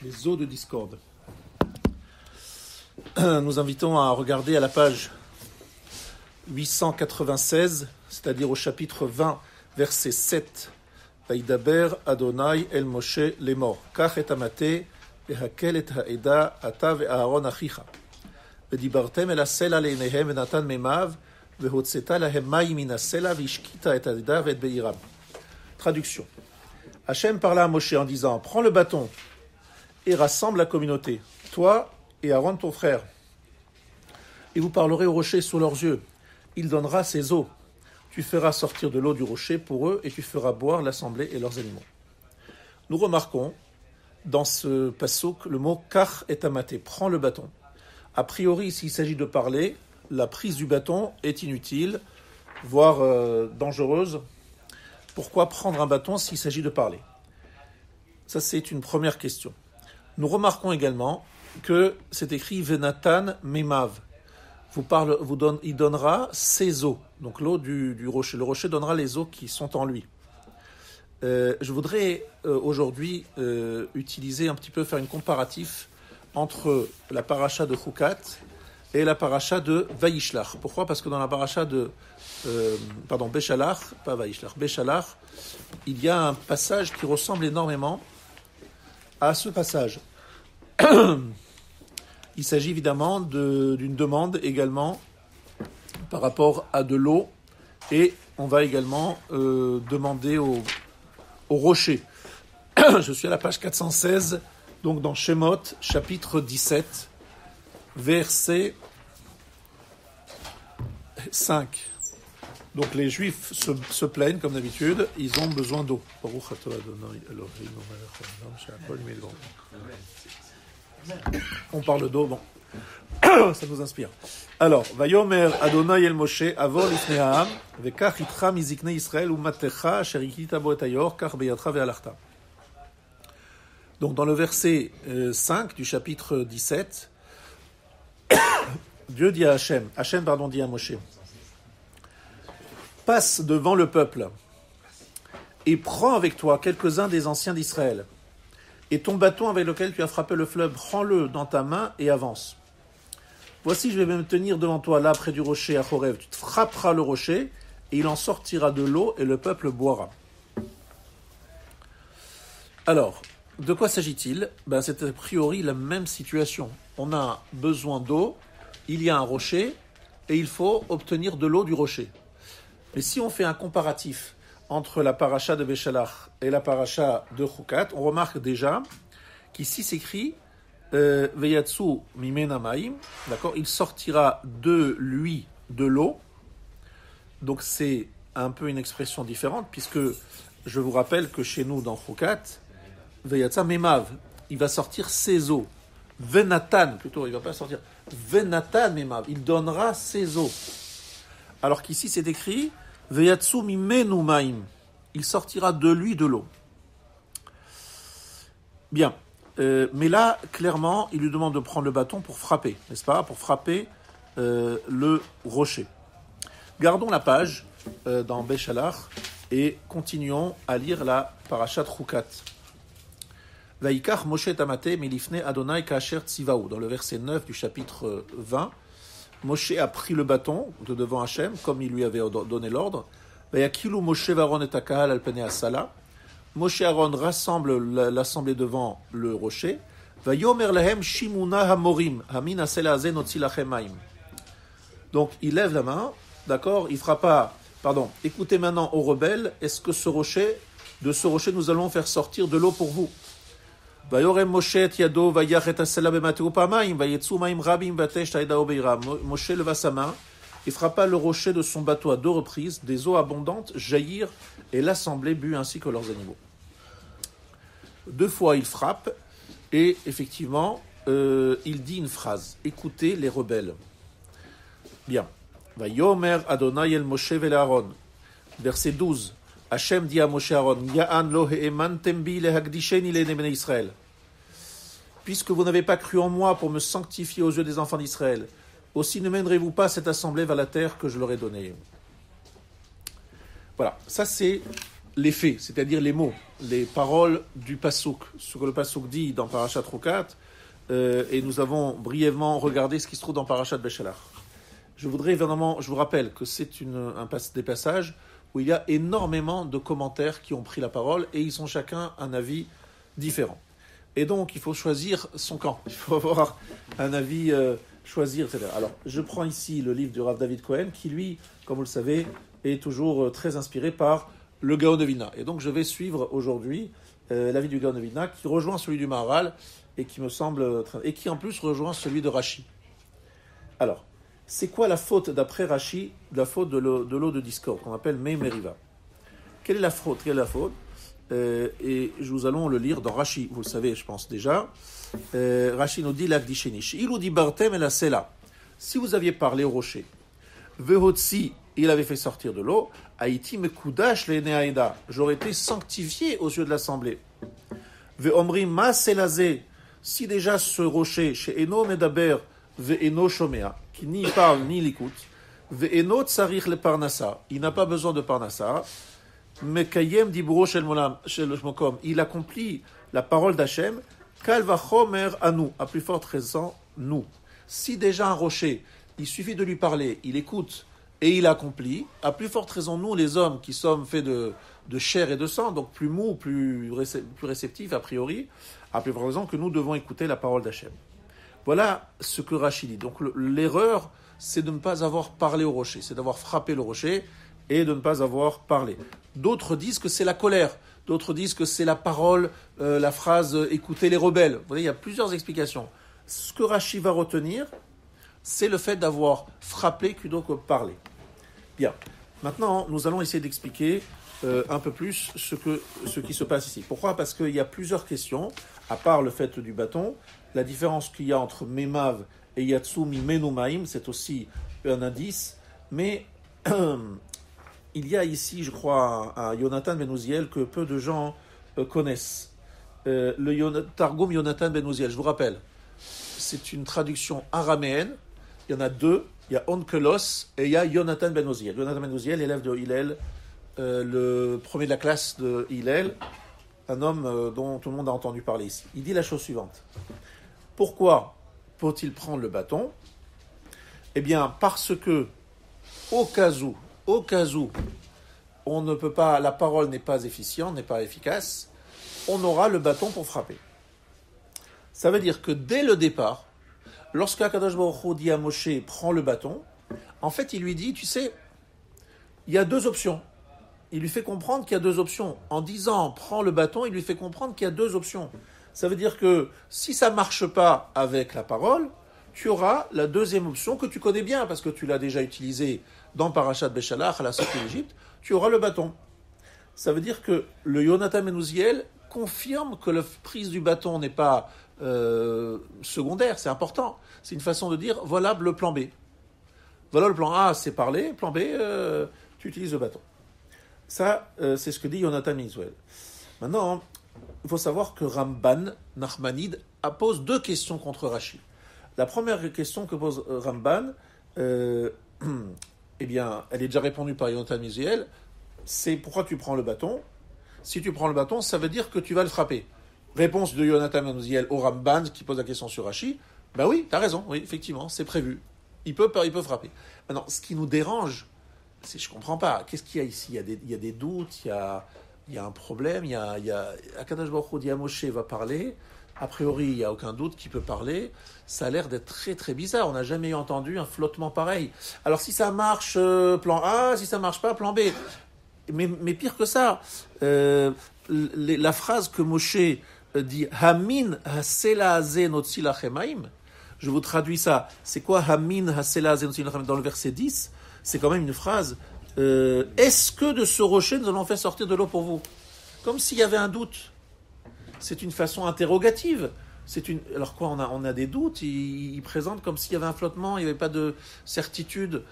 Les eaux de discorde. Nous invitons à regarder à la page 896, c'est-à-dire au chapitre 20, verset 7. Vaïdaber Adonai el Moshe lemor. Kach et amate, vehakel et haeda, ata ve'aharon achicha. Vedibartem el asela leinehem venatan memav, vehotseta lahem mayim min asela, vishkita et haeda ve'et beiram. Traduction. Hachem parla à Moshe en disant, prends le bâton et rassemble la communauté, toi et Aaron ton frère. Et vous parlerez au rocher sous leurs yeux. Il donnera ses eaux. Tu feras sortir de l'eau du rocher pour eux et tu feras boire l'assemblée et leurs animaux. Nous remarquons dans ce passouk le mot kach et amaté, prends le bâton. A priori, s'il s'agit de parler, la prise du bâton est inutile, voire dangereuse. Pourquoi prendre un bâton s'il s'agit de parler? Ça, c'est une première question. Nous remarquons également que c'est écrit Venatan Memav. Il donnera ses eaux, donc l'eau du rocher. Le rocher donnera les eaux qui sont en lui. Je voudrais aujourd'hui utiliser un petit peu, faire une comparatif entre la paracha de Chukat et la paracha de Vayishlach. Pourquoi? Parce que dans la paracha de Beshalach, pas Vayishlach, Beshalach, il y a un passage qui ressemble énormément à ce passage. Il s'agit évidemment d'une demande également par rapport à de l'eau et on va également demander au rocher. Je suis à la page 416, donc dans Shemot, chapitre 17, verset 5. Donc les Juifs se plaignent comme d'habitude, ils ont besoin d'eau. On parle d'eau, bon. Ça nous inspire. Alors, Vayomer Adonai el Moshe avor lifnei ha'am vekach itcha miziknei Israël umatecha asher ikita bo et hayor kach beyadcha ve'alachta. Donc dans le verset 5 du chapitre 17, Dieu dit à Hachem dit à Moshe, passe devant le peuple et prends avec toi quelques-uns des anciens d'Israël. Et ton bâton avec lequel tu as frappé le fleuve, prends-le dans ta main et avance. Voici, je vais me tenir devant toi, là, près du rocher à Chorev. Tu te frapperas le rocher, et il en sortira de l'eau, et le peuple boira. Alors, de quoi s'agit-il? C'est a priori la même situation. On a besoin d'eau, il y a un rocher, et il faut obtenir de l'eau du rocher. Mais si on fait un comparatif entre la paracha de Beshalach et la paracha de Chukat, on remarque déjà qu'ici s'écrit Veyatsu mimena maim, d'accord, il sortira de lui de l'eau. Donc c'est un peu une expression différente, puisque je vous rappelle que chez nous dans Chukat, Veyatsa memav, il va sortir ses eaux. Venatan, plutôt, il ne va pas sortir Venatan memav, il donnera ses eaux. Alors qu'ici c'est écrit Veyatsu mimenu maim, il sortira de lui de l'eau. Bien, mais là, clairement, il lui demande de prendre le bâton pour frapper, n'est-ce pas? Pour frapper le rocher. Gardons la page dans Beshalach et continuons à lire la parashat Chukat. Vaikach Moshe tamate milifne Adonai kasher tzivaou. Dans le verset 9 du chapitre 20, Moshe a pris le bâton de devant Hachem, comme il lui avait donné l'ordre. Vayakilu Moshe varon et akahal al penei asala. Moshe Aaron rassemble l'assemblée devant le rocher. Vayomer lahem shimuna hamorim hamin asela haze notzi lachem maim. Donc il lève la main, d'accord, il fera pas. Pardon. Écoutez maintenant aux rebelles. Est-ce que de ce rocher, nous allons faire sortir de l'eau pour vous? Vayorem Moshe et yado vayach et asela bemateu pamaim vayetsu maim rabim vatesh taidao beira. Moshe leva sa main. Il frappa le rocher de son bateau à 2 reprises, des eaux abondantes jaillirent et l'assemblée but ainsi que leurs animaux. 2 fois il frappe et effectivement il dit une phrase. Écoutez les rebelles. Bien. Vayomer Adonai el Moshe vel Aaron. Verset 12. Hachem dit à Moshe Aaron, Ya'an lo he'emantem bi lehagdisheni le'nei Israël. Puisque vous n'avez pas cru en moi pour me sanctifier aux yeux des enfants d'Israël, aussi ne mènerez-vous pas cette assemblée vers la terre que je leur ai donnée. Voilà, ça c'est les faits, c'est-à-dire les mots, les paroles du Passouk, ce que le Passouk dit dans Parashat Rukat, et nous avons brièvement regardé ce qui se trouve dans Parashat Beshalach. Je vous rappelle que c'est des passages où il y a énormément de commentaires qui ont pris la parole et ils ont chacun un avis différent. Et donc, il faut choisir son camp. Il faut avoir un avis, choisir, etc. Alors, je prends ici le livre du Rav David Cohen, qui, lui, comme vous le savez, est toujours très inspiré par le Gaon de Vilna. Et donc, je vais suivre aujourd'hui l'avis du Gaon de Vilna, qui rejoint celui du Maharal, et qui me semble... et qui, en plus, rejoint celui de Rashi. Alors, c'est quoi la faute, d'après Rashi, la faute de l'eau de discorde, qu'on appelle Mei Meriva? Quelle est la faute? Et nous allons le lire dans Rashi, vous le savez, je pense déjà. Rashi nous dit l'Akdishenish. Il nous dit Bartem et la Sela. Si vous aviez parlé au rocher, Vehotsi, il avait fait sortir de l'eau, Haïti Mekudash le Neaïda. J'aurais été sanctifié aux yeux de l'assemblée. Veomri Ma Selazé. Si déjà ce rocher, chez Eno Medaber, Ve'eno Shomea, qui ni parle ni l'écoute, Ve'eno Tsarich le Parnassa, il n'a pas besoin de Parnassa. Mekayem diburo shel mokom. Il accomplit la parole d'Hachem. Kal vachomer à nous, à plus forte raison, nous. Si déjà un rocher, il suffit de lui parler, il écoute et il accomplit, à plus forte raison, nous, les hommes qui sommes faits de chair et de sang, donc plus mous, plus réceptifs a priori, à plus forte raison que nous devons écouter la parole d'Hachem. Voilà ce que Rashi dit. Donc l'erreur, c'est de ne pas avoir parlé au rocher, c'est d'avoir frappé le rocher et de ne pas avoir parlé. D'autres disent que c'est la colère, d'autres disent que c'est la parole, la phrase « écoutez les rebelles ». Vous voyez, il y a plusieurs explications. Ce que Rashi va retenir, c'est le fait d'avoir frappé plutôt que parlé. Bien, maintenant nous allons essayer d'expliquer un peu plus ce qui se passe ici. Pourquoi? Parce qu'il y a plusieurs questions, à part le fait du bâton, la différence qu'il y a entre Memav et Yatsumi Menumaim, c'est aussi un indice, mais... il y a ici, je crois, un Yonatan Ben Uziel que peu de gens connaissent. Le Targum Yonatan Ben Uziel, je vous rappelle, c'est une traduction araméenne. Il y en a deux. Il y a Onkelos et il y a Yonatan Ben Uziel. Yonatan Ben Uziel, élève de Hillel, le premier de la classe de Hillel, un homme dont tout le monde a entendu parler ici. Il dit la chose suivante. Pourquoi faut-il prendre le bâton? Eh bien, parce que, au cas où on ne peut pas, la parole n'est pas efficiente, n'est pas efficace, on aura le bâton pour frapper. Ça veut dire que dès le départ, lorsque Akadosh Baruch Hu dit à Moshe prends le bâton, en fait il lui dit, tu sais, il y a deux options. Il lui fait comprendre qu'il y a deux options. En disant prends le bâton, il lui fait comprendre qu'il y a deux options. Ça veut dire que si ça ne marche pas avec la parole, tu auras la deuxième option que tu connais bien, parce que tu l'as déjà utilisée dans Parashat Beshalach, à la sortie d'Égypte, tu auras le bâton. Ça veut dire que le Yonatan Ben Uziel confirme que la prise du bâton n'est pas secondaire, c'est important. C'est une façon de dire, voilà le plan B. Voilà le plan A, c'est parler, plan B, tu utilises le bâton. Ça, c'est ce que dit Yonatan Ben Uziel. Maintenant, il faut savoir que Ramban, Nachmanide, pose deux questions contre Rashi. La première question que pose Ramban, eh bien, elle est déjà répondue par Yonatan Ben Uziel, c'est pourquoi tu prends le bâton? Si tu prends le bâton, ça veut dire que tu vas le frapper. Réponse de Yonatan Ben Uziel au Ramban qui pose la question sur Rashi, ben oui, t'as raison, oui, effectivement, c'est prévu. Il peut frapper. Maintenant, ce qui nous dérange, c'est je comprends pas, qu'est-ce qu'il y a ici? Il y a des doutes, il y a un problème, Akadosh Baruch Hu dit à Moshe va parler. A priori, il n'y a aucun doute qu'il peut parler. Ça a l'air d'être très très bizarre. On n'a jamais entendu un flottement pareil. Alors si ça marche, plan A, si ça ne marche pas, plan B. Mais pire que ça, la phrase que Moshe dit « Hamin hasela hazeh notzi lachemaim », je vous traduis ça. C'est quoi « Hamin hasela hazeh notzi lachemaim » dans le verset 10? C'est quand même une phrase « Est-ce que de ce rocher, nous allons faire sortir de l'eau pour vous ?» Comme s'il y avait un doute. C'est une façon interrogative. Alors quoi, on a des doutes, il présente comme s'il y avait un flottement, il n'y avait pas de certitude.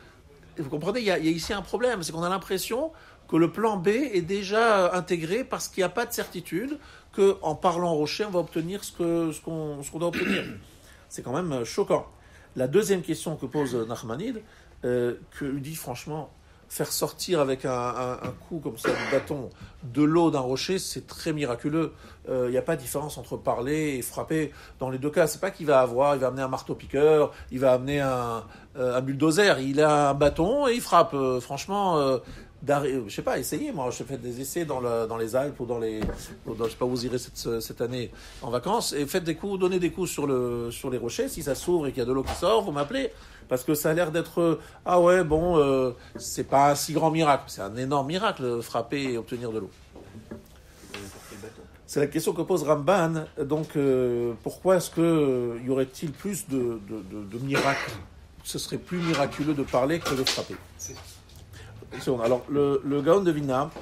Et vous comprenez, il y a ici un problème, c'est qu'on a l'impression que le plan B est déjà intégré parce qu'il n'y a pas de certitude, qu'en parlant au rocher, on va obtenir ce qu'on doit obtenir. C'est quand même choquant. La deuxième question que pose Nachmanide, que lui dit franchement, faire sortir avec un coup comme ça du bâton de l'eau d'un rocher, c'est très miraculeux. Il n'y a pas de différence entre parler et frapper. Dans les deux cas, c'est pas qu'il va amener un marteau-piqueur, il va amener un bulldozer. Il a un bâton et il frappe. Franchement, je sais pas, essayez. Moi, je fais des essais dans les Alpes ou je sais pas où vous irez cette année en vacances, et faites des coups, donnez des coups sur les rochers. Si ça s'ouvre et qu'il y a de l'eau qui sort, vous m'appelez. Parce que ça a l'air d'être... c'est pas un si grand miracle. C'est un énorme miracle, frapper et obtenir de l'eau. C'est la question que pose Ramban. Donc, pourquoi est-ce qu'il y aurait-il plus de miracles? Ce serait plus miraculeux de parler que de frapper. Alors, le Gaon de Vilna,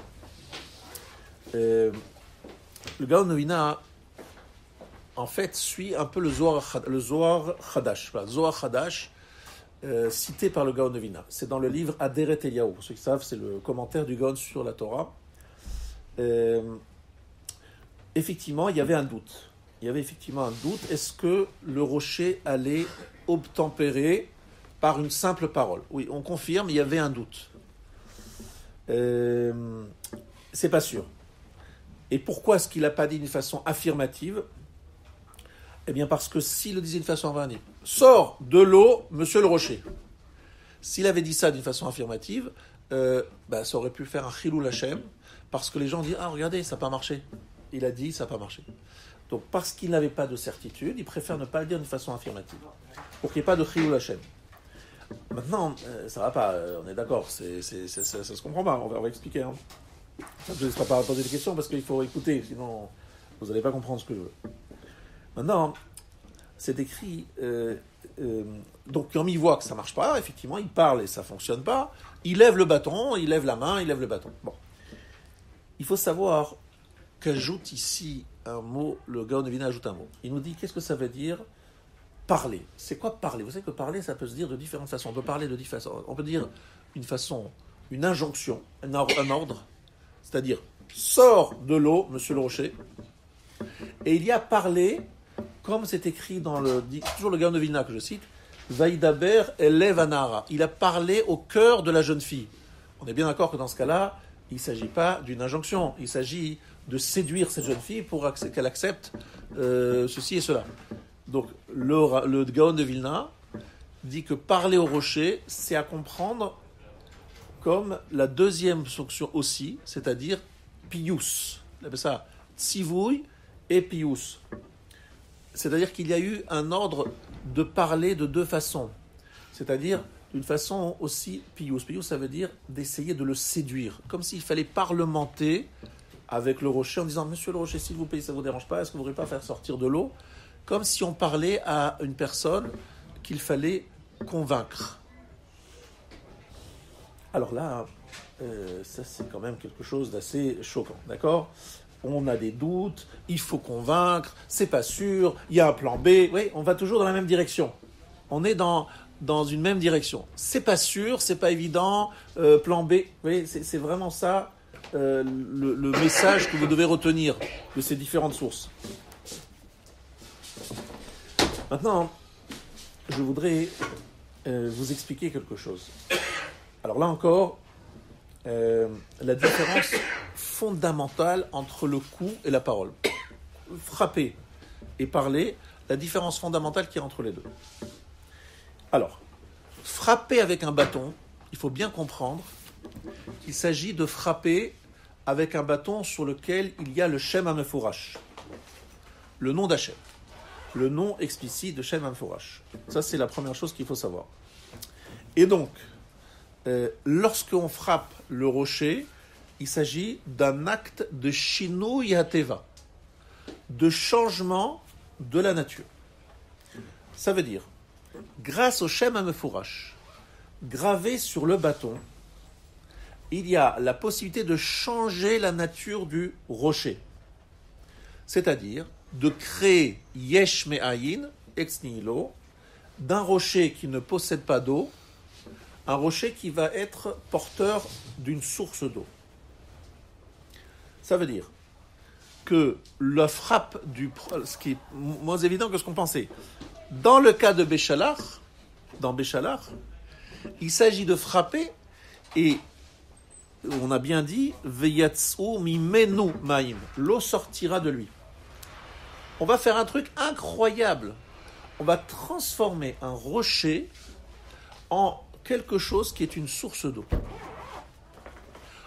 en fait, suit un peu le Zohar Chadash. Voilà, Zohar Chadash, cité par le Gaon de Vilna. C'est dans le livre Aderet Eliyahu. Pour ceux qui savent, c'est le commentaire du Gaon sur la Torah. Effectivement, il y avait un doute. Est-ce que le rocher allait obtempérer par une simple parole? Oui, on confirme, il y avait un doute. C'est pas sûr. Et pourquoi est-ce qu'il n'a pas dit d'une façon affirmative? Eh bien, parce que s'il le disait d'une façon affirmative, sors de l'eau, monsieur le rocher. S'il avait dit ça d'une façon affirmative, ça aurait pu faire un chilul Hashem, parce que les gens disent, regardez, ça n'a pas marché. Il a dit, ça n'a pas marché. Donc, parce qu'il n'avait pas de certitude, il préfère ne pas le dire d'une façon affirmative, pour qu'il n'y ait pas de chilul Hashem. Maintenant, ça ne va pas, on est d'accord, ça se comprend pas, on va expliquer. Hein. Je ne laisserai pas poser des questions, parce qu'il faut écouter, sinon vous n'allez pas comprendre ce que je veux. Maintenant, c'est écrit, donc comme il voit que ça ne marche pas, effectivement, il parle et ça ne fonctionne pas, il lève le bâton, il lève la main, il lève le bâton. Bon. Il faut savoir qu'ajoute ici un mot, le Gaon de Vilna ajoute un mot. Il nous dit, qu'est-ce que ça veut dire parler? C'est quoi parler? Vous savez que parler, ça peut se dire de différentes façons. On peut parler de différentes façons. On peut dire une injonction, un ordre, c'est-à-dire, sors de l'eau, monsieur le rocher. Et il y a parler, comme c'est écrit toujours le Gaon de Vilna que je cite, Vaïdaber elev anara. Il a parlé au cœur de la jeune fille. On est bien d'accord que dans ce cas-là, il ne s'agit pas d'une injonction. Il s'agit de séduire cette jeune fille pour qu'elle accepte ceci et cela. Donc, le Gaon de Vilna dit que parler au rocher, c'est à comprendre comme la deuxième fonction aussi, c'est-à-dire pius. Il appelle ça tzivouy et pius. C'est-à-dire qu'il y a eu un ordre de parler de deux façons. C'est-à-dire d'une façon aussi pius. Pius, ça veut dire d'essayer de le séduire. Comme s'il fallait parlementer avec le rocher en disant « Monsieur le rocher, s'il vous plaît, ça ne vous dérange pas, est-ce que vous ne voudriez pas faire sortir de l'eau ?» Comme si on parlait à une personne qu'il fallait convaincre. Alors là, ça c'est quand même quelque chose d'assez choquant, d'accord? On a des doutes, il faut convaincre, c'est pas sûr, il y a un plan B. Oui, on va toujours dans la même direction. On est dans une même direction. C'est pas sûr, c'est pas évident, plan B. Oui, c'est vraiment ça le message que vous devez retenir de ces différentes sources. Maintenant, je voudrais vous expliquer quelque chose. Alors là encore, la différence fondamentale entre le coup et la parole. Frapper et parler, la différence fondamentale qu'il y a entre les deux. Alors, frapper avec un bâton, il faut bien comprendre qu'il s'agit de frapper avec un bâton sur lequel il y a le Shem HaMefourash, le nom d'Hachem, le nom explicite de Shem HaMefourash. Ça, c'est la première chose qu'il faut savoir. Et donc, lorsqu'on frappe le rocher, il s'agit d'un acte de Shinui HaTeva, de changement de la nature. Ça veut dire, grâce au Shem HaMefourash, gravé sur le bâton, il y a la possibilité de changer la nature du rocher. C'est-à-dire de créer Yesh Me'ayin, ex nihilo, d'un rocher qui ne possède pas d'eau, un rocher qui va être porteur d'une source d'eau. Ça veut dire que la frappe ce qui est moins évident que ce qu'on pensait. Dans le cas de Béchalach, il s'agit de frapper et on a bien dit Veyatsu mimenu maim. L'eau sortira de lui. On va faire un truc incroyable. On va transformer un rocher en quelque chose qui est une source d'eau.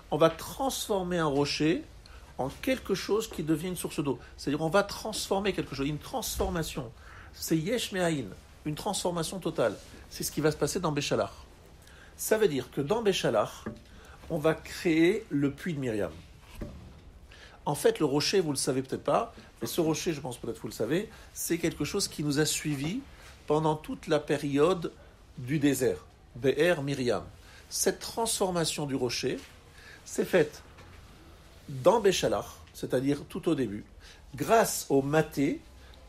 On va transformer un rocher en quelque chose qui devient une source d'eau. C'est-à-dire on va transformer quelque chose, une transformation. C'est yesh me'ayin, une transformation totale. C'est ce qui va se passer dans Béchalach. Ça veut dire que dans Béchalach, on va créer le puits de Myriam. En fait, le rocher, vous ne le savez peut-être pas, mais ce rocher, je pense peut-être que vous le savez, c'est quelque chose qui nous a suivis pendant toute la période du désert, Be'er Myriam. Cette transformation du rocher s'est faite dans Béchalach, c'est-à-dire tout au début, grâce au maté,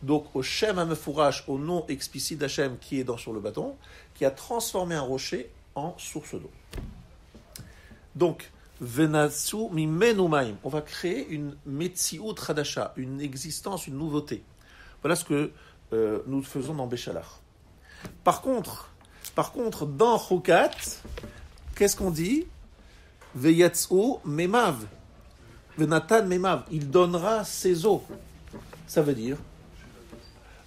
donc au Shem HaMefourash, au nom explicite d'Hachem qui est sur le bâton, qui a transformé un rocher en source d'eau. Donc, Venatsu mimenu maim, on va créer une Metziut Hadasha, une existence, une nouveauté. Voilà ce que nous faisons dans Béchalach. Par contre, dans Chukat, qu'est-ce qu'on dit? Veyatsu memav, venatan memav, il donnera ses eaux. Ça veut dire,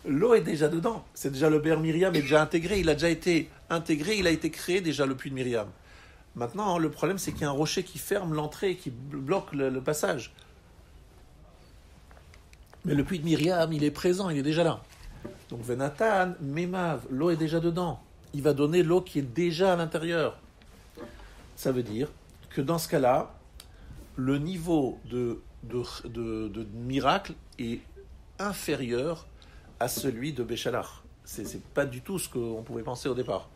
l'eau est déjà dedans. C'est déjà le Be'er Myriam est déjà intégré. Il a déjà été intégré, il a été créé déjà le puits de Myriam. Maintenant, le problème, c'est qu'il y a un rocher qui ferme l'entrée, qui bloque le passage. Mais le puits de Myriam, il est présent, il est déjà là. Donc, Venatan, Memav, l'eau est déjà dedans. Il va donner l'eau qui est déjà à l'intérieur. Ça veut dire que dans ce cas-là, le niveau de miracle est inférieur à celui de Béchalach. C'est pas du tout ce qu'on pouvait penser au départ.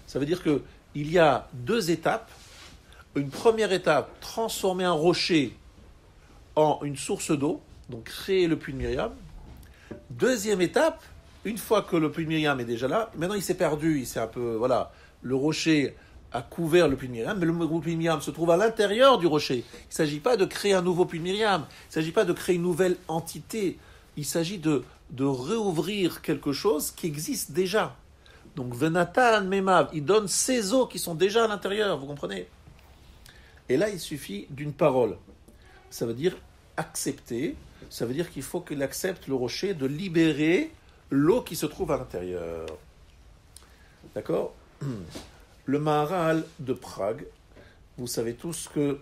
Ça veut dire que il y a deux étapes. Une première étape, transformer un rocher en une source d'eau, donc créer le puits de Myriam. Deuxième étape, une fois que le puits de Myriam est déjà là, maintenant il s'est perdu, il s'est un peu, voilà, le rocher a couvert le puits de Myriam, mais le puits de Myriam se trouve à l'intérieur du rocher. Il ne s'agit pas de créer un nouveau puits de Myriam, il ne s'agit pas de créer une nouvelle entité, il s'agit de réouvrir quelque chose qui existe déjà. Donc, Venatan Memav, il donne ses eaux qui sont déjà à l'intérieur, vous comprenez? Et là, il suffit d'une parole. Ça veut dire accepter, ça veut dire qu'il faut qu'il accepte le rocher de libérer l'eau qui se trouve à l'intérieur. D'accord? Le Maharal de Prague, vous savez tous que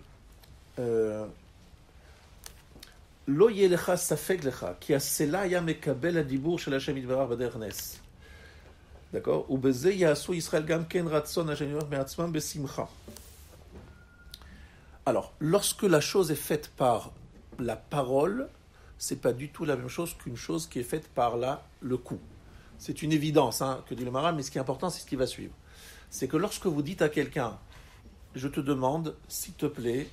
Lo yelecha safek lecha, ki asela ya mekabel adibur shel Hashem yitbarach b'derech nes. D'accord? Ubeze yasu Yisrael gam ken ratzon Hashem yitbarach me'atzmam besimcha. Alors, lorsque la chose est faite par la parole, c'est pas du tout la même chose qu'une chose qui est faite par le coup. C'est une évidence, que dit le Maharal, mais ce qui est important, c'est ce qui va suivre. C'est que lorsque vous dites à quelqu'un, je te demande, s'il te plaît,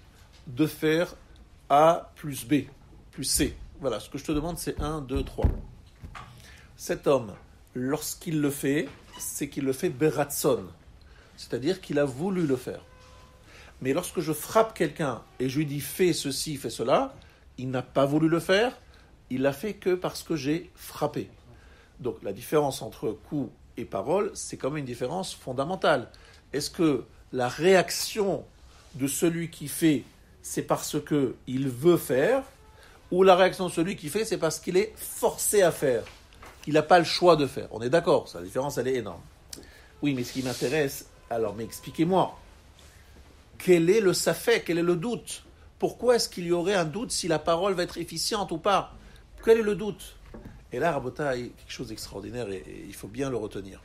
de faire A plus B plus C. Voilà, ce que je te demande, c'est 1, 2, 3. Cet homme, lorsqu'il le fait, c'est qu'il le fait beratson, c'est-à-dire qu'il a voulu le faire. Mais lorsque je frappe quelqu'un et je lui dis fais ceci, fais cela, il n'a pas voulu le faire, il l'a fait que parce que j'ai frappé. Donc la différence entre coup et parole, c'est quand même une différence fondamentale. Est-ce que la réaction de celui qui fait, c'est parce qu'il veut faire, ou la réaction de celui qui fait, c'est parce qu'il est forcé à faire. Il n'a pas le choix de faire. On est d'accord, la différence, elle est énorme. Oui, mais ce qui m'intéresse, alors, mais expliquez-moi, quel est le safek, quel est le doute? Pourquoi est-ce qu'il y aurait un doute si la parole va être efficiente ou pas? Quel est le doute? Et là, Rabota, il y a quelque chose d'extraordinaire et il faut bien le retenir.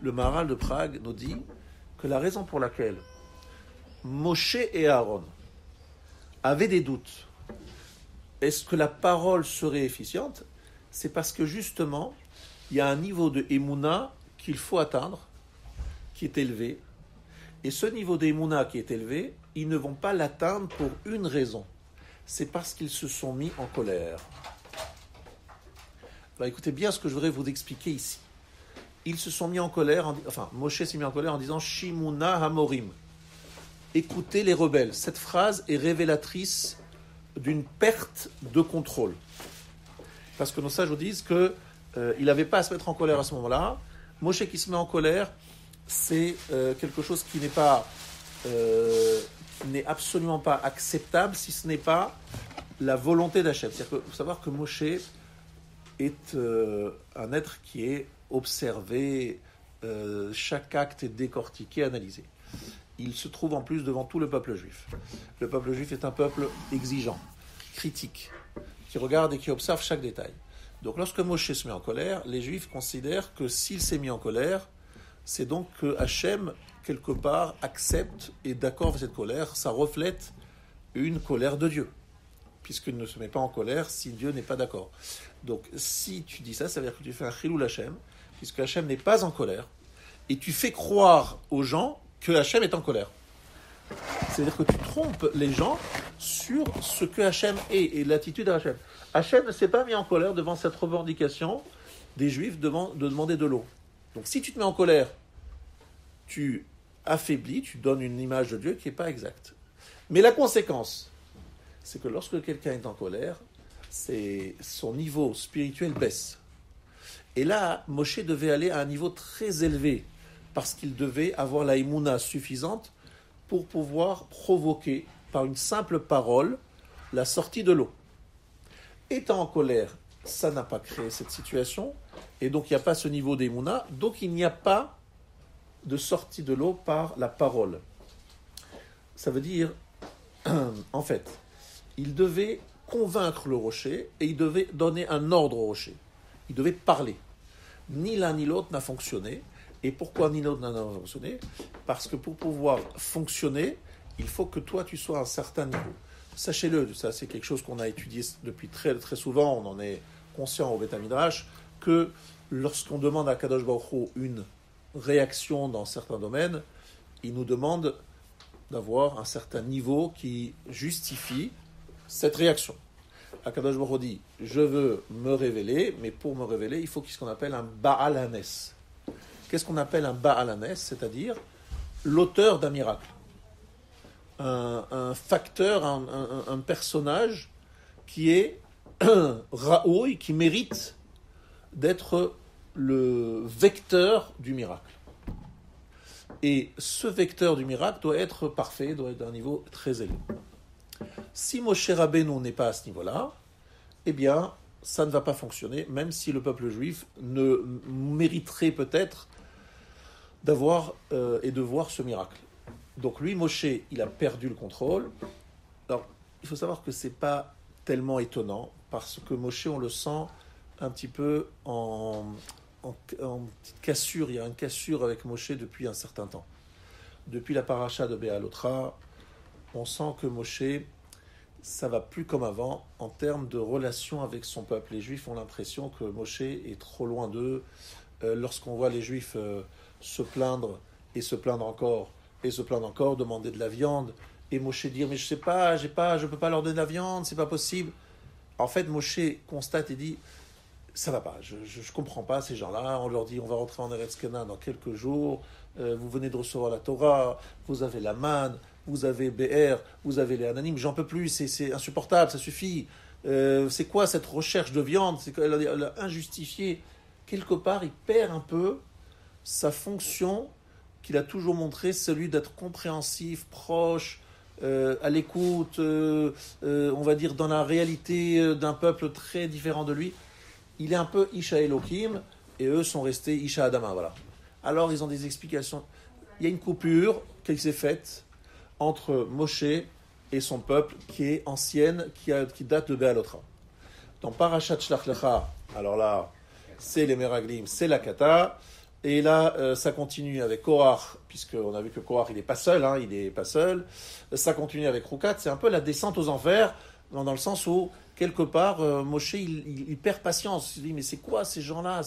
Le Maharal de Prague nous dit que la raison pour laquelle Moshe et Aaron avaient des doutes, est-ce que la parole serait efficiente? C'est parce que justement, il y a un niveau de Emouna qu'il faut atteindre, qui est élevé. Et ce niveau de Emouna qui est élevé, ils ne vont pas l'atteindre pour une raison. C'est parce qu'ils se sont mis en colère. Alors écoutez bien ce que je voudrais vous expliquer ici. Ils se sont mis en colère, Moshe s'est mis en colère en disant Shimuna Hamorim. Écoutez les rebelles. Cette phrase est révélatrice d'une perte de contrôle. Parce que nos sages nous disent qu'il n'avait pas à se mettre en colère à ce moment-là. Moshe qui se met en colère, c'est quelque chose qui n'est pas n'est absolument pas acceptable si ce n'est pas la volonté d'Hachem. C'est-à-dire qu'il faut savoir que Moshe est un être qui est observé, chaque acte est décortiqué, analysé. Il se trouve en plus devant tout le peuple juif. Le peuple juif est un peuple exigeant, critique, qui regarde et qui observe chaque détail. Donc lorsque Moshe se met en colère, les juifs considèrent que s'il s'est mis en colère, c'est donc que Hachem, quelque part, accepte et est d'accord avec cette colère. Ça reflète une colère de Dieu, puisqu'il ne se met pas en colère si Dieu n'est pas d'accord. Donc si tu dis ça, ça veut dire que tu fais un chilul Hachem, puisque Hachem n'est pas en colère, et tu fais croire aux gens que Hachem est en colère. C'est-à-dire que tu trompes les gens sur ce que Hachem est et l'attitude d'Hachem. Hachem ne s'est pas mis en colère devant cette revendication des Juifs de demander de l'eau. Donc si tu te mets en colère, tu affaiblis, tu donnes une image de Dieu qui n'est pas exacte. Mais la conséquence, c'est que lorsque quelqu'un est en colère, son niveau spirituel baisse. Et là, Moshe devait aller à un niveau très élevé, parce qu'il devait avoir la émouna suffisante pour pouvoir provoquer, par une simple parole, la sortie de l'eau. Étant en colère, ça n'a pas créé cette situation, et donc il n'y a pas ce niveau d'émouna, donc il n'y a pas de sortie de l'eau par la parole. Ça veut dire, en fait, il devait convaincre le rocher, et il devait donner un ordre au rocher. Il devait parler. Ni l'un ni l'autre n'a fonctionné. Et pourquoi ni l'autre n'a fonctionné ? Parce que pour pouvoir fonctionner, il faut que toi, tu sois à un certain niveau. Sachez-le, ça c'est quelque chose qu'on a étudié depuis très, très souvent, on en est conscient au Beth Midrash, que lorsqu'on demande à Kadosh Baruch Hu une réaction dans certains domaines, il nous demande d'avoir un certain niveau qui justifie cette réaction. Akadosh Baruch Hu dit, je veux me révéler, mais pour me révéler, il faut qu'il y ait ce qu'on appelle un Baal Hanes. Qu'est-ce qu'on appelle un Baal Hanes ? C'est-à-dire l'auteur d'un miracle. Un facteur, un personnage qui est Raoui, qui mérite d'être le vecteur du miracle. Et ce vecteur du miracle doit être parfait, doit être d'un niveau très élevé. Si Moshe Rabbeinu n'est pas à ce niveau-là, eh bien, ça ne va pas fonctionner, même si le peuple juif ne mériterait peut-être d'avoir et de voir ce miracle. Donc lui, Moshe, il a perdu le contrôle. Alors, il faut savoir que ce n'est pas tellement étonnant, parce que Moshe, on le sent un petit peu en petite cassure. Il y a une cassure avec Moshe depuis un certain temps. Depuis la paracha de Béalotra, on sent que Moshe, ça va plus comme avant en termes de relation avec son peuple. Les Juifs ont l'impression que Moshe est trop loin d'eux. Lorsqu'on voit les Juifs se plaindre et se plaindre encore et se plaindre encore, demander de la viande, et Moshe dire mais je sais pas, je peux pas leur donner de la viande, c'est pas possible. En fait, Moshe constate et dit ça va pas, je comprends pas ces gens-là. On leur dit on va rentrer en Eretz Canaan dans quelques jours. Vous venez de recevoir la Torah, vous avez la manne, vous avez BR, vous avez les Ananim, j'en peux plus, c'est insupportable, ça suffit. C'est quoi cette recherche de viande ? Elle a injustifié. Quelque part, il perd un peu sa fonction qu'il a toujours montré, celui d'être compréhensif, proche, à l'écoute, on va dire dans la réalité d'un peuple très différent de lui. Il est un peu Isha Elohim, et eux sont restés Isha Adama, voilà. Alors, ils ont des explications. Il y a une coupure qui s'est faite entre Moshe et son peuple, qui est ancienne, qui date de Béalotra. Dans Parashat Shlach Lecha, alors là, c'est les Meraglim, c'est la Kata, et là, ça continue avec Korach, puisqu'on a vu que Korach, il n'est pas seul, ça continue avec Rukat, c'est un peu la descente aux enfers, dans le sens où, quelque part, Moshe, il perd patience, il dit, mais c'est quoi ces gens-là ?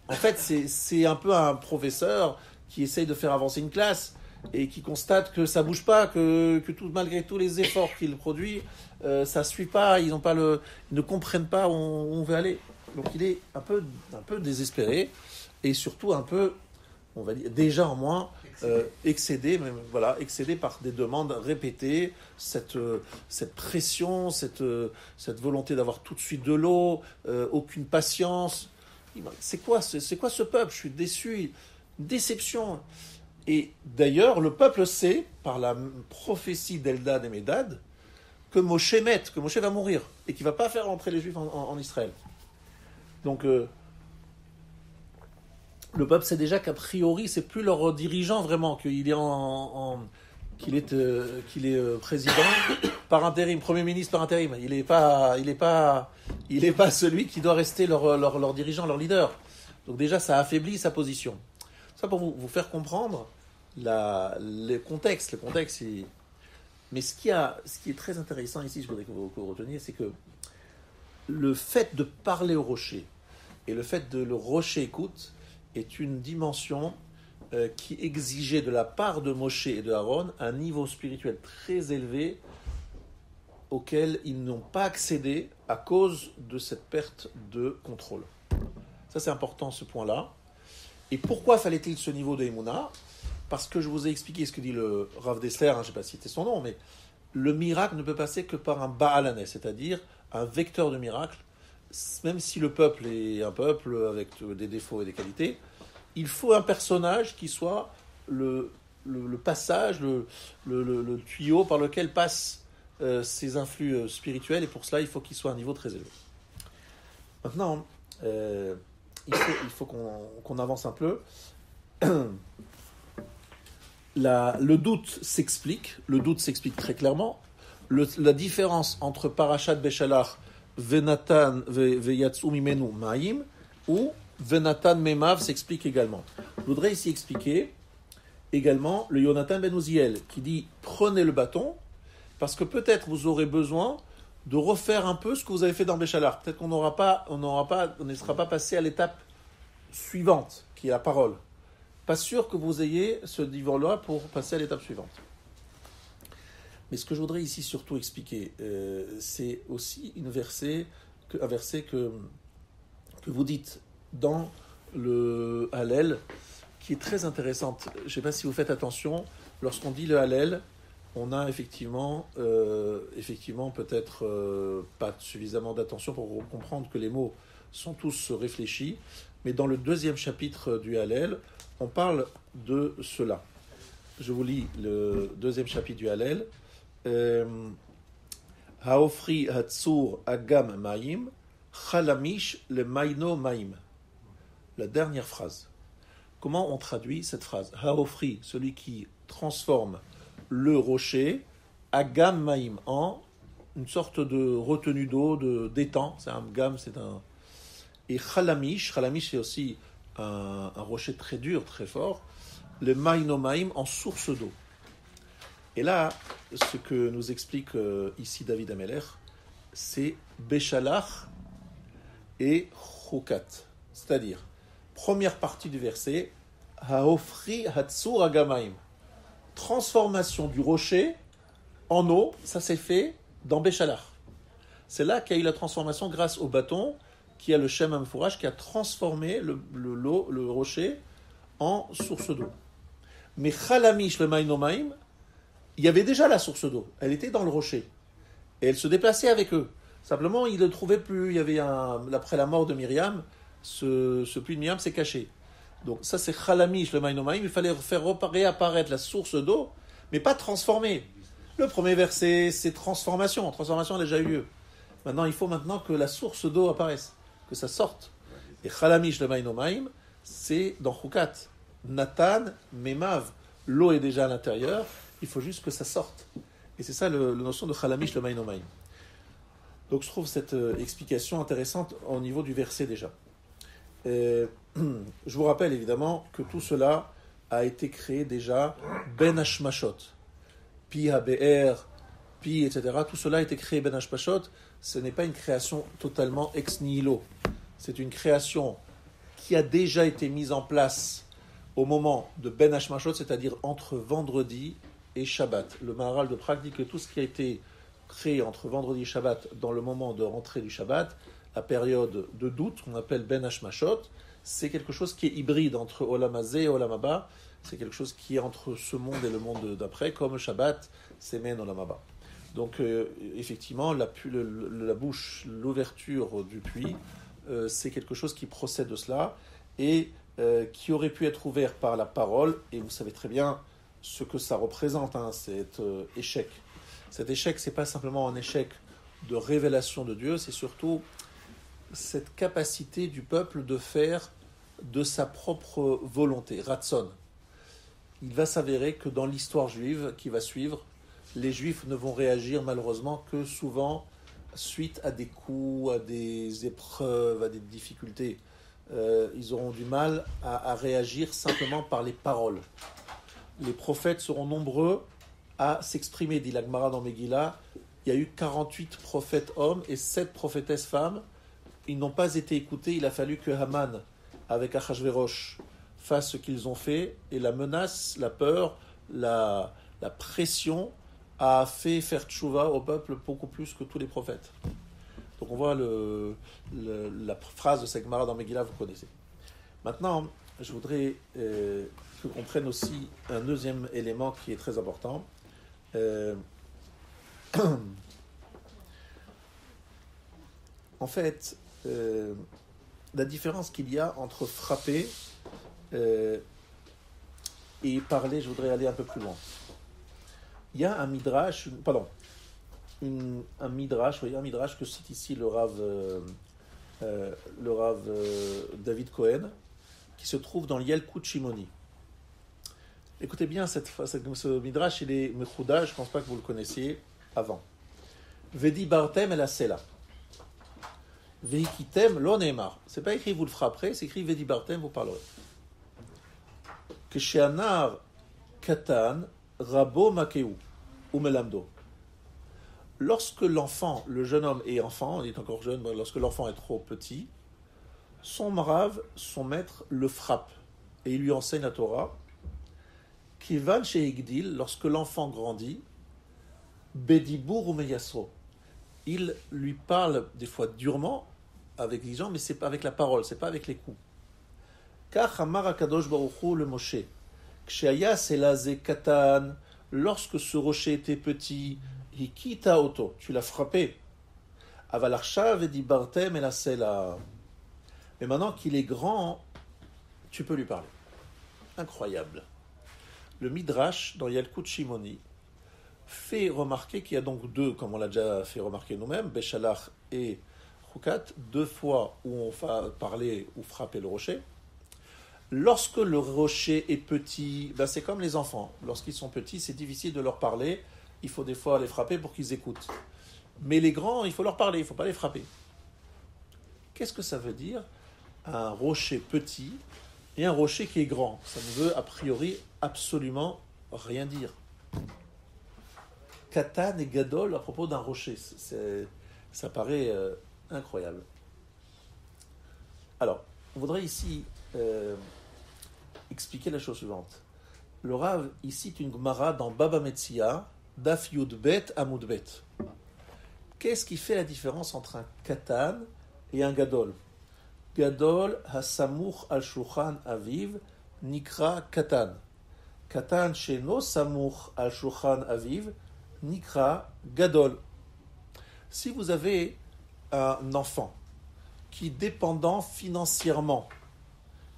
En fait, c'est un peu un professeur qui essaye de faire avancer une classe et qui constate que ça bouge pas, que malgré tous les efforts qu'il produit, ça suit pas, ils ne comprennent pas où on veut aller. Donc il est un peu désespéré et surtout un peu, on va dire, déjà en moins excédé par des demandes répétées, cette pression, cette volonté d'avoir tout de suite de l'eau, aucune patience. C'est quoi ce peuple ? Je suis déçu, déception. Et d'ailleurs, le peuple sait, par la prophétie d'Eldad et Médad, que Moshe va mourir, et qu'il ne va pas faire rentrer les Juifs en Israël. Donc, le peuple sait déjà qu'a priori, c'est plus leur dirigeant vraiment, qu'il est président par intérim, premier ministre par intérim. Il n'est pas celui qui doit rester leur dirigeant, leur leader. Donc déjà, ça affaiblit sa position. Ça pour vous faire comprendre le contexte. Mais ce qui est très intéressant ici, je voudrais que vous reteniez, c'est que le fait de parler au rocher et le fait de le rocher écoute est une dimension qui exigeait de la part de Moshe et de Aaron un niveau spirituel très élevé auquel ils n'ont pas accédé à cause de cette perte de contrôle. Ça, c'est important, ce point-là. Et pourquoi fallait-il ce niveau de Emouna ? Parce que je vous ai expliqué ce que dit le Rav Dessler, je ne sais pas citer son nom, mais le miracle ne peut passer que par un Ba'alané, c'est-à-dire un vecteur de miracle. Même si le peuple est un peuple avec des défauts et des qualités, il faut un personnage qui soit le passage, le tuyau par lequel passent ces influx spirituels, et pour cela, il faut qu'il soit à un niveau très élevé. Maintenant, il faut qu'on avance un peu. Le doute s'explique très clairement. La différence entre Parashat Beshalach Venatan Veyatsu Mimenu Maim ou Venatan Memav s'explique également. Je voudrais ici expliquer également le Yonatan ben Uziel qui dit prenez le bâton parce que peut-être vous aurez besoin de refaire un peu ce que vous avez fait dans Beshalach. Peut-être qu'on ne sera pas passé à l'étape suivante qui est la parole. Pas sûr que vous ayez ce niveau-là pour passer à l'étape suivante. Mais ce que je voudrais ici surtout expliquer, c'est aussi un verset que vous dites dans le Hallel, qui est très intéressante. Je ne sais pas si vous faites attention, lorsqu'on dit le Hallel, on a effectivement peut-être pas suffisamment d'attention pour comprendre que les mots sont tous réfléchis, mais dans le 2e chapitre du Hallel, on parle de cela. Je vous lis le 2e chapitre du Hallel. Haofri hatsur agam maim, chalamish le maino maim. La dernière phrase. Comment on traduit cette phrase ? Haofri, celui qui transforme le rocher, agam maim, en une sorte de retenue d'eau, d'étang. C'est un gam, c'est un. Et chalamish c'est aussi un rocher très dur, très fort. Le maino maim, en source d'eau. Et là, ce que nous explique ici David Ameler, c'est Beshalach et Chukat. C'est-à-dire, première partie du verset, Haofri Hatsur Agamaim. Transformation du rocher en eau, ça s'est fait dans Beshalach. C'est là qu'il y a eu la transformation grâce au bâton qui a le Shem Amfourach, qui a transformé le rocher en source d'eau. Mais Chalamish le Maïnomaim, il y avait déjà la source d'eau. Elle était dans le rocher. Et elle se déplaçait avec eux. Simplement, ils ne le trouvaient plus. Il y avait après la mort de Myriam, ce puits de Myriam s'est caché. Donc ça, c'est Chalamish, le Maïnomaïm. Il fallait faire réapparaître la source d'eau, mais pas transformer. Le premier verset, c'est transformation. Transformation a déjà eu lieu. Maintenant, il faut que la source d'eau apparaisse, que ça sorte. Et Chalamish, le Maïnomaïm, c'est dans Chukat. Nathan, Memav. L'eau est déjà à l'intérieur. Il faut juste que ça sorte. Et c'est ça la notion de Chalamish le Maïnomaïm. Donc je trouve cette explication intéressante au niveau du verset déjà. Je vous rappelle évidemment que tout cela a été créé déjà Ben Hashmashot. Pi HaBe'er, Pi, etc. Tout cela a été créé Ben Hashmashot. Ce n'est pas une création totalement ex nihilo. C'est une création qui a déjà été mise en place au moment de Ben Hashmashot, c'est-à-dire entre vendredi et Shabbat. Le Maharal de Prague dit que tout ce qui a été créé entre vendredi et Shabbat, dans le moment de rentrée du Shabbat, la période de doute, qu'on appelle Ben Hashmashot, c'est quelque chose qui est hybride entre Olam Hazeh et Olam Haba. C'est quelque chose qui est entre ce monde et le monde d'après, comme Shabbat, c'est Men Olam Haba. Donc, effectivement, la bouche, l'ouverture du puits, c'est quelque chose qui procède de cela. et qui aurait pu être ouvert par la parole, et vous savez très bien ce que ça représente, cet échec. Cet échec, ce n'est pas simplement un échec de révélation de Dieu, c'est surtout cette capacité du peuple de faire de sa propre volonté, ratson. Il va s'avérer que dans l'histoire juive qui va suivre, les Juifs ne vont réagir malheureusement que souvent suite à des coups, à des épreuves, à des difficultés. Ils auront du mal à réagir simplement par les paroles. Les prophètes seront nombreux à s'exprimer, dit la Gemara dans Megillah. Il y a eu 48 prophètes hommes et 7 prophétesses femmes. Ils n'ont pas été écoutés. Il a fallu que Haman, avec Achashverosh, fasse ce qu'ils ont fait. Et la menace, la peur, la pression a fait faire tchouva au peuple beaucoup plus que tous les prophètes. Donc on voit la phrase de cette Gemara dans Megillah, vous connaissez. Maintenant, je voudrais qu'on prenne aussi un deuxième élément qui est très important. En fait, la différence qu'il y a entre frapper et parler, je voudrais aller un peu plus loin. Il y a un midrash, un midrash que cite ici le Rav David Cohen, qui se trouve dans l'Yalkut Shimoni. Écoutez bien, ce midrash, il est mechouda, je ne pense pas que vous le connaissiez avant. Vedi bartem el asela. Vehikitem lo neemar. C'est pas écrit vous le frapperez, c'est écrit Vedi bartem, vous parlerez. Que sheanar katan rabo makeu ou melamdo. Lorsque l'enfant, le jeune homme est enfant, il est encore jeune, lorsque l'enfant est trop petit, son marav, son maître, le frappe et il lui enseigne la Torah. Kivan sheigdil, lorsque l'enfant grandit, bedibur ou meyasro, il lui parle des fois durement avec les gens, mais c'est pas avec la parole, c'est pas avec les coups. Car Hamar Akadosh Baruch Hu le Moshe, Ksheaya Selazé Katan, lorsque ce rocher était petit, Hikita Oto, tu l'as frappé. Avalarcha Vedi Bartem et la Sela. Mais maintenant qu'il est grand, tu peux lui parler. Incroyable. Le Midrash, dans Yalkut Shimoni, fait remarquer qu'il y a donc deux, comme on l'a déjà fait remarquer nous-mêmes, Béchalach et Chukat, deux fois où on va parler ou frapper le rocher. Lorsque le rocher est petit, c'est comme les enfants. Lorsqu'ils sont petits, c'est difficile de leur parler. Il faut des fois les frapper pour qu'ils écoutent. Mais les grands, il faut leur parler, il ne faut pas les frapper. Qu'est-ce que ça veut dire, un rocher petit et un rocher qui est grand? Ça ne veut a priori absolument rien dire. Katan et Gadol à propos d'un rocher, ça paraît incroyable. Alors, on voudrait ici expliquer la chose suivante. Le Rav, il cite une Gemara dans Baba Metzia, Daf Yud Bet Amud Bet. Qu'est-ce qui fait la différence entre un Katan et un Gadol? Gadol hasamuch al shulchan aviv nikra Katan. Katan sheno samuch al shulchan aviv nikra Gadol. Si vous avez un enfant qui est dépendant financièrement,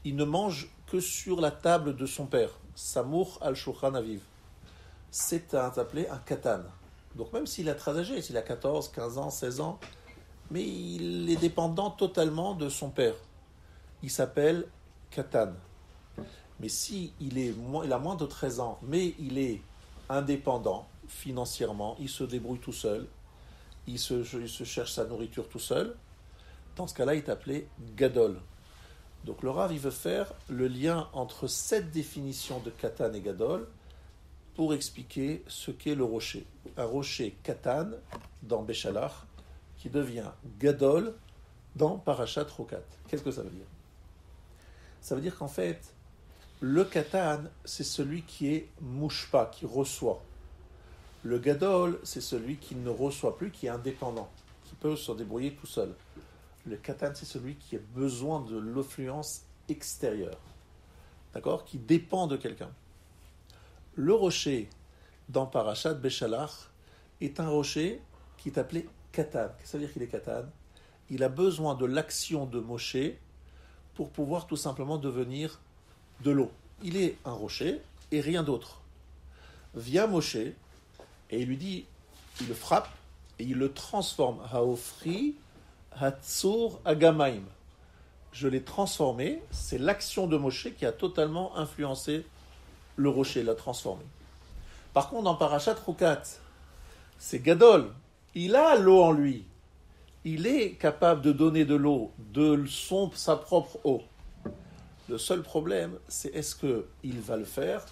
il ne mange que sur la table de son père, samuch al shulchan aviv, c'est appelé un Katan. Donc même s'il est très âgé, s'il a 14, 15 ans, 16 ans, mais il est dépendant totalement de son père. Il s'appelle Katan. Mais si il a moins de 13 ans, mais il est indépendant financièrement, il se débrouille tout seul, il se cherche sa nourriture tout seul, dans ce cas-là, il est appelé Gadol. Donc le Rav, il veut faire le lien entre cette définition de Katan et Gadol pour expliquer ce qu'est le rocher. Un rocher Katan dans Béchalach qui devient Gadol dans Parashat Chokat. Qu'est-ce que ça veut dire? Ça veut dire qu'en fait, le Katan, c'est celui qui est mouchpa, qui reçoit. Le Gadol, c'est celui qui ne reçoit plus, qui est indépendant, qui peut se débrouiller tout seul. Le Katan, c'est celui qui a besoin de l'influence extérieure, d'accord, qui dépend de quelqu'un. Le rocher dans Parashat Béchalach est un rocher qui est appelé Katan. Qu'est-ce que ça veut dire qu'il est Katan? Il a besoin de l'action de Moshe pour pouvoir tout simplement devenir de l'eau. Il est un rocher et rien d'autre. Vient Moshe et il lui dit, il le frappe et il le transforme. Haofri hatzur agamaim. Je l'ai transformé, c'est l'action de Moshe qui a totalement influencé le rocher, l'a transformé. Par contre, dans Parashat Chukat, c'est Gadol. Il a l'eau en lui. Il est capable de donner de l'eau, sa propre eau. Le seul problème, c'est est-ce qu'il va le faire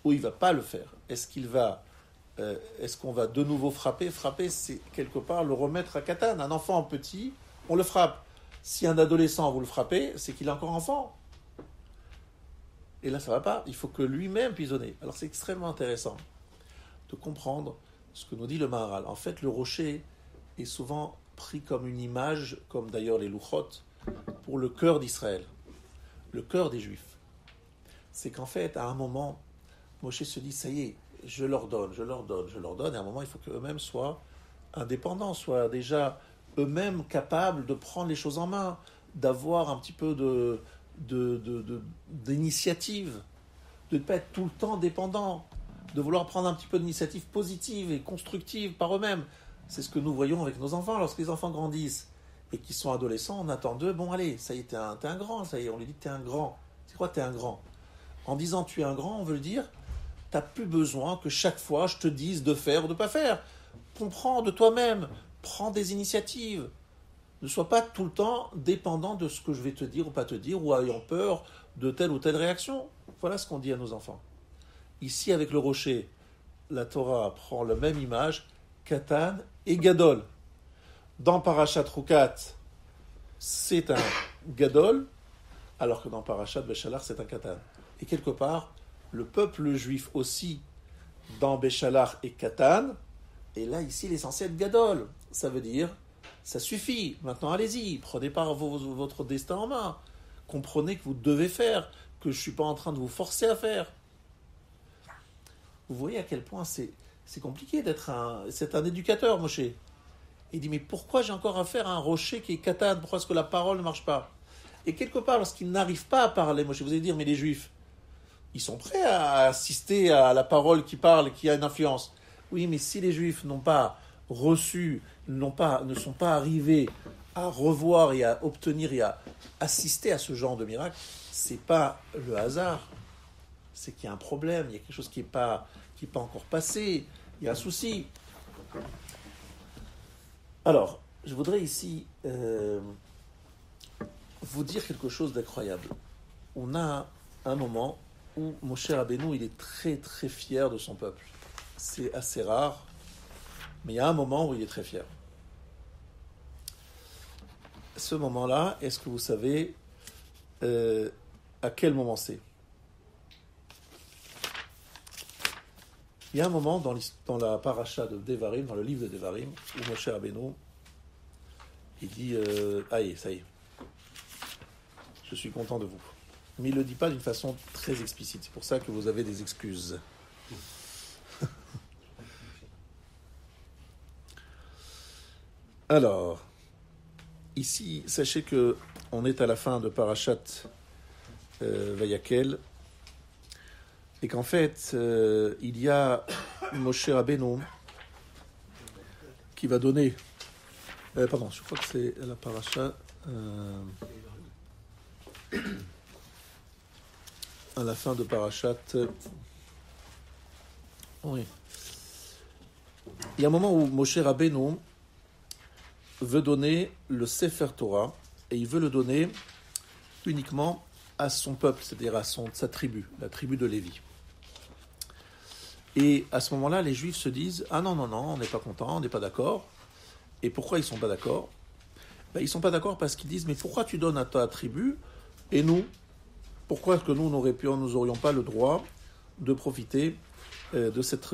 ou il ne va pas le faire. Est-ce qu'on va de nouveau frapper? Frapper, c'est quelque part le remettre à Katan. Un enfant petit, on le frappe. Si un adolescent, vous le frappez, c'est qu'il est encore enfant. Et là, ça ne va pas. Il faut que lui-même puisse donner. Alors, c'est extrêmement intéressant de comprendre ce que nous dit le Maharal. En fait, le rocher est souvent pris comme une image, comme d'ailleurs les louchot, pour le cœur d'Israël, le cœur des Juifs. C'est qu'en fait, à un moment, Moshe se dit, ça y est, je leur donne, et à un moment, il faut qu'eux-mêmes soient indépendants, soient déjà eux-mêmes capables de prendre les choses en main, d'avoir un petit peu d'initiative, de ne pas être tout le temps dépendants, de vouloir prendre un petit peu d'initiative positive et constructive par eux-mêmes. C'est ce que nous voyons avec nos enfants. Lorsque les enfants grandissent et qu'ils sont adolescents, on attend d'eux, bon allez, ça y est, t'es un grand, ça y est, on lui dit t'es un grand. C'est quoi t'es un grand? En disant tu es un grand, on veut le dire, t'as plus besoin que chaque fois je te dise de faire ou de pas faire. Comprends de toi-même, prends des initiatives. Ne sois pas tout le temps dépendant de ce que je vais te dire ou pas te dire, ou ayant peur de telle ou telle réaction. Voilà ce qu'on dit à nos enfants. Ici, avec le rocher, la Torah prend la même image, Katan et Gadol. Dans Parashat Chukat, c'est un Gadol, alors que dans Parashat Béchalar, c'est un Katan. Et quelque part, le peuple juif aussi, dans Béchalar et Katan, et là, ici, il est censé être Gadol. Ça veut dire, ça suffit, maintenant allez-y, prenez pas votre destin en main. Comprenez que vous devez faire, que je ne suis pas en train de vous forcer à faire. Vous voyez à quel point c'est compliqué d'être c'est un éducateur, Moshe. Il dit, mais pourquoi j'ai encore à faire un rocher qui est Katan? Pourquoi est-ce que la parole ne marche pas? Et quelque part, lorsqu'ils n'arrivent pas à parler, Moshe, vous allez dire, mais les Juifs, ils sont prêts à assister à la parole qui parle, qui a une influence. Oui, mais si les Juifs n'ont pas reçu, ne sont pas arrivés à revoir et à obtenir et à assister à ce genre de miracle, c'est pas le hasard. C'est qu'il y a un problème, il y a quelque chose qui n'est pas encore passé, il y a un souci. Alors, je voudrais ici vous dire quelque chose d'incroyable. On a un moment où Moshe Rabbeinu, il est très très fier de son peuple. C'est assez rare, mais il y a un moment où il est très fier. Ce moment-là, est-ce que vous savez à quel moment c'est? Il y a un moment dans la paracha de Devarim, dans le livre de Devarim, où Moshe Rabbeinu, il dit aïe, ça y est, je suis content de vous. Mais il ne le dit pas d'une façon très explicite. C'est pour ça que vous avez des excuses. Alors, ici, sachez que on est à la fin de Parashat Vayakel, et qu'en fait, il y a Moshe Rabbeinu qui va donner... je crois que c'est la paracha... à la fin de Parashat... oui. Il y a un moment où Moshe Rabbeinu veut donner le Sefer Torah, et il veut le donner uniquement à son peuple, c'est-à-dire à sa tribu, la tribu de Lévi. Et à ce moment-là, les Juifs se disent « Ah non, on n'est pas content, on n'est pas d'accord. » Et pourquoi ils ne sont pas d'accord? Ils ne sont pas d'accord parce qu'ils disent « Mais pourquoi tu donnes à ta tribu et nous? Pourquoi est-ce que nous n'aurions pas le droit de profiter de cette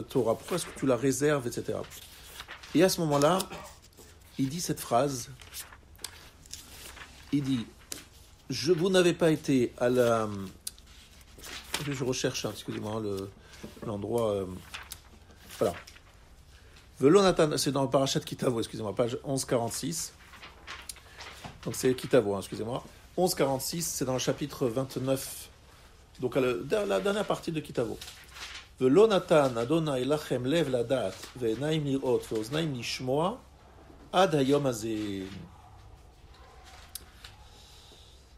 Torah? Pourquoi est-ce que tu la réserves, etc. » Et à ce moment-là, il dit cette phrase, il dit « Vous n'avez pas été à la... » Je recherche, excusez-moi, l'endroit... voilà. Velonatan, c'est dans le Parashat Kitavo, excusez-moi, page 1146. Donc c'est Kitavo, excusez-moi. 11.46, c'est dans le chapitre 29, donc la dernière partie de Kitavo. Velo natan Adonai lachem lev ladat ve'enaim lirot ve'oznaim lishmoa ad hayom hazeh.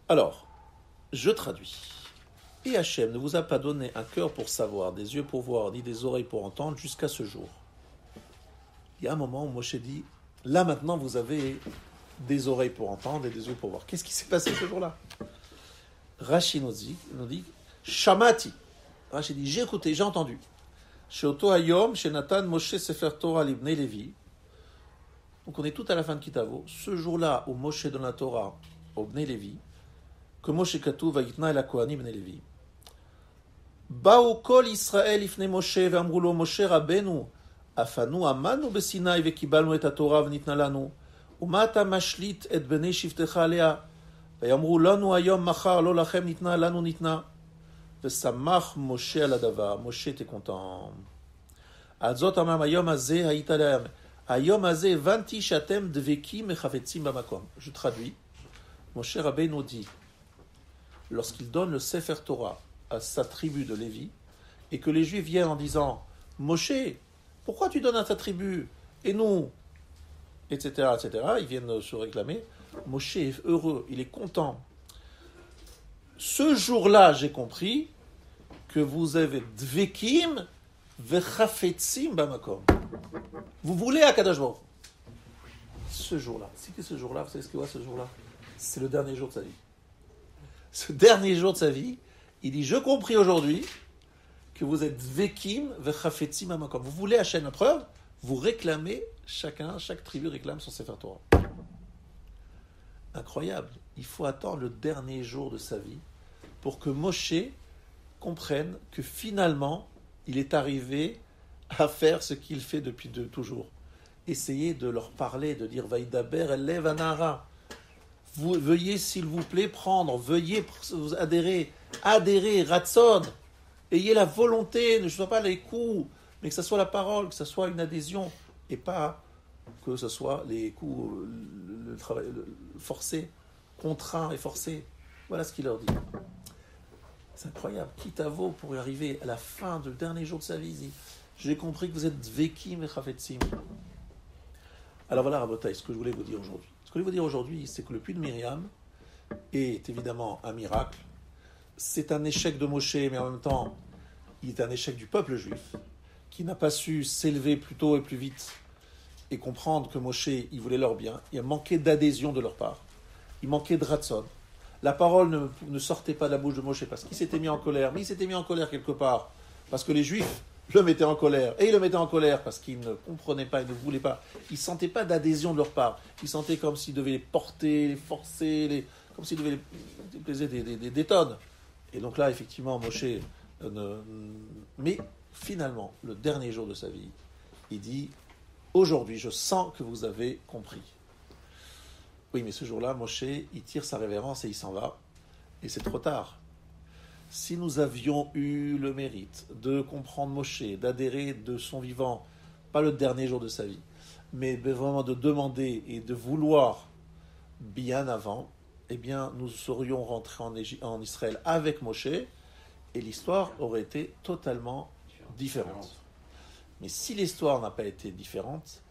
Alors, je traduis. Et Hachem ne vous a pas donné un cœur pour savoir, des yeux pour voir, ni des oreilles pour entendre jusqu'à ce jour. Il y a un moment où Moshe dit, là maintenant vous avez des oreilles pour entendre et des yeux pour voir. Qu'est-ce qui s'est passé ce jour-là? Rashi nous dit, Shamati. Rashi dit, j'ai écouté, j'ai entendu. Chez Oto Hayom, chez Nathan, Moshe Sefer Torah Libnei Levi. Donc on est tout à la fin de Kitavo. Ce jour-là où Moshe donne la Torah au Bnei Levi, que Moshe Katou va yitna el Kohanim Bnei Levi. Baou kol Israël ifne Moshe ve'amru lo Moshe Rabbeinu afanu amanu beSinai vekibalnu et haTorah v'nitna lanu u'ma ata mashlit et bnei shivtecha alea ve'amru lanu hayom machar lo lachem nitna lanu nitna ve'samach Moshe al hadavar. Moshe était content. Adzot amam hayom hazeh hayita lehem hayom hazeh vanti shatem dvekim mechafetzim bamakom. Je traduis. Moshe Rabbeinu dit, lorsqu'il donne le Sefer Torah à sa tribu de Lévi, et que les Juifs viennent en disant « Moshe, pourquoi tu donnes à ta tribu et nous ?» etc., etc. Ils viennent se réclamer. Moshe est heureux, il est content. Ce jour-là, j'ai compris que vous avez dvekim vechafetzim bamakom. Vous voulez Akadosh Baruch Hu. Ce jour-là, c'est que ce jour-là, vous savez ce que c'est ce jour-là? C'est le dernier jour de sa vie. Ce dernier jour de sa vie, il dit, je compris aujourd'hui que vous êtes vekim vechafetzim bamakom. Vous voulez Hachem, la preuve, vous réclamez chaque tribu réclame son Sefer Torah. Incroyable. Il faut attendre le dernier jour de sa vie pour que Moshe comprenne que finalement, il est arrivé à faire ce qu'il fait depuis toujours. Essayez de leur parler, de dire Vaïdaber elev anara. Vous veuillez, s'il vous plaît, prendre, veuillez adhérer, ratson. Ayez la volonté, ne sois pas les coups, mais que ce soit la parole, que ce soit une adhésion, et pas que ce soit les coups, le travail forcé, contraint et forcé. Voilà ce qu'il leur dit. C'est incroyable. Kitavo pour y arriver à la fin du dernier jour de sa vie. J'ai compris que vous êtes vekim et chafetzim. Alors voilà, Rabotai, ce que je voulais vous dire aujourd'hui. Ce que je voulais vous dire aujourd'hui, c'est que le puits de Myriam est évidemment un miracle. C'est un échec de Moshe, mais en même temps, il est un échec du peuple juif, qui n'a pas su s'élever plus tôt et plus vite et comprendre que Moshe, il voulait leur bien. Il a manqué d'adhésion de leur part. Il manquait de ratson. La parole ne sortait pas de la bouche de Moshe parce qu'il s'était mis en colère. Mais il s'était mis en colère quelque part parce que les Juifs le mettaient en colère. Et ils le mettaient en colère parce qu'ils ne comprenaient pas, ils ne voulaient pas. Ils ne sentaient pas d'adhésion de leur part. Ils sentaient comme s'ils devaient les porter, les forcer, comme s'ils devaient les peser des tonnes. Et donc là, effectivement, Moshe... Mais finalement, le dernier jour de sa vie, il dit « Aujourd'hui, je sens que vous avez compris. » Oui, mais ce jour-là, Moshe, il tire sa révérence et il s'en va. Et c'est trop tard. Si nous avions eu le mérite de comprendre Moshe, d'adhérer de son vivant, pas le dernier jour de sa vie, mais vraiment de demander et de vouloir bien avant, eh bien, nous serions rentrés en Israël avec Moshe et l'histoire aurait été totalement différente. Mais si l'histoire n'a pas été différente,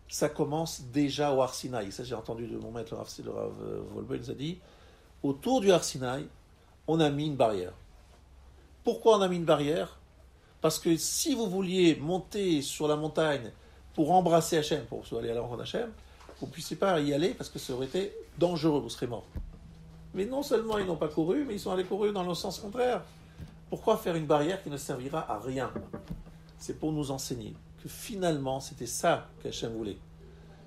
ça commence déjà au Har Sinaï. Ça, j'ai entendu de mon maître, le Rav Wolbe, il nous a dit, autour du Har Sinaï, on a mis une barrière. Pourquoi on a mis une barrière? Parce que si vous vouliez monter sur la montagne pour embrasser Hachem, pour aller à la rencontre d'Hachem, vous ne puissiez pas y aller parce que ça aurait été dangereux, vous serez mort. Mais non seulement ils n'ont pas couru, mais ils sont allés courir dans le sens contraire. Pourquoi faire une barrière qui ne servira à rien? C'est pour nous enseigner que finalement, c'était ça qu'Hachem voulait.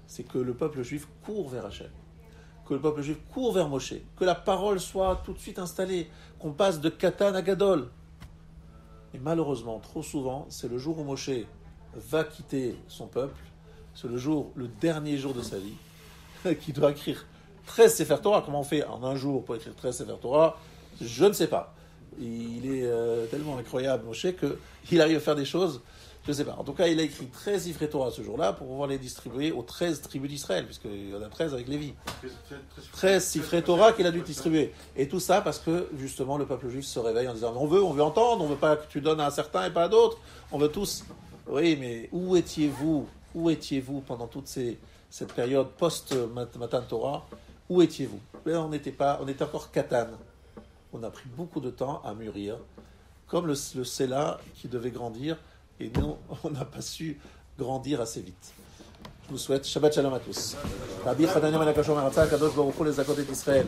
C'est que le peuple juif court vers Hachem. Que le peuple juif court vers Moshe. Que la parole soit tout de suite installée. Qu'on passe de Katan à Gadol. Et malheureusement, trop souvent, c'est le jour où Moshe va quitter son peuple. C'est le dernier jour de sa vie, qui doit écrire 13 Sefer Torah. Comment on fait en un jour pour écrire 13 Sefer Torah? Je ne sais pas. Il est tellement incroyable, Moshe, qu'il arrive à faire des choses Je ne sais pas. En tout cas, il a écrit 13 Ifrei Torah ce jour-là pour pouvoir les distribuer aux 13 tribus d'Israël, puisqu'il y en a 13 avec Lévi. 13 Ifrei Torah qu'il a dû distribuer. Et tout ça parce que, justement, le peuple juif se réveille en disant on veut entendre, on ne veut pas que tu donnes à certains et pas à d'autres, on veut tous. Oui, mais où étiez-vous pendant toute cette période post-Matan Torah? Où étiez-vous? On était encore Katan. On a pris beaucoup de temps à mûrir, comme le Séla qui devait grandir, et nous, on n'a pas su grandir assez vite. Je vous souhaite Shabbat Shalom à tous. Rabbi Chadanya Malakashom Aratzah, Kadosh Baruch Hu, les Zakotet d'Israël.